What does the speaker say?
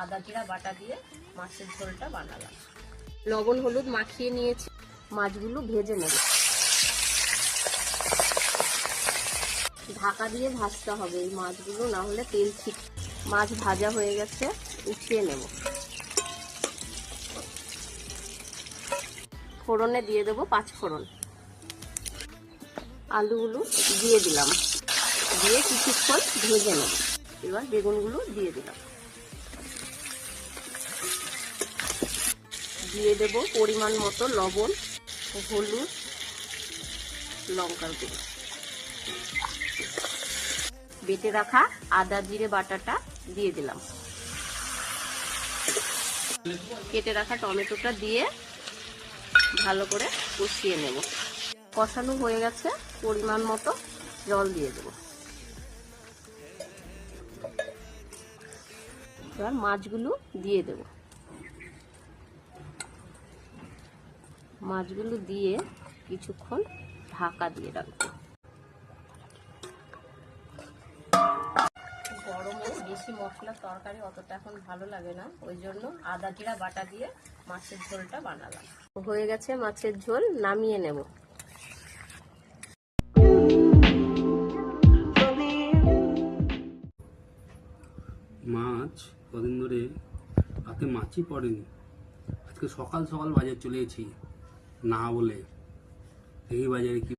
আদা জিরা বাটা দিয়ে মাছের ঝোলটা বানালাম। লবণ হলুদ মাখিয়ে নিয়েছি, মাছগুলো ভেজে নেব। ঢাকা দিয়ে ভাজতে হবে এই মাছগুলো, না হলে তেল ঠিক। মাছ ভাজা হয়ে গেছে, উঠিয়ে নেব। ফোড়নে দিয়ে দেবো 5 ফোড়ন। আলুগুলো দিয়ে দিলাম, দিয়ে কিছুক্ষণ ভেজে নেব। এবার বেগুনগুলো দিয়ে দিলাম, দিয়ে দেব পরিমাণ মতো লবণ, হলুদ, লঙ্কার গুঁড়ো। বেটে রাখা আদা জিরে বাটাটা দিয়ে দিলাম। কেটে রাখা টমেটোটা দিয়ে ভালো করে কষিয়ে নেব। কষানো হয়ে গেছে, পরিমাণ মতো জল দিয়ে দেব। এবার মাছগুলো দিয়ে দেব। মাছগুলো দিয়ে কিছুক্ষণ ঢাকা দিয়ে রাখবো। গরমে বেশি মশলার তরকারি অতটা এখন ভালো লাগে না, ওই জন্য আদা জিরা বাটা দিয়ে মাছের ঝোলটা বানালাম। হয়ে গেছে মাছের ঝোল, নামিয়ে নেব। মাছ কদিন ধরে হাতে মাছই পড়েনি। আজকে সকাল সকাল বাজার চলে গেছি না বলে, এই বাজারে কি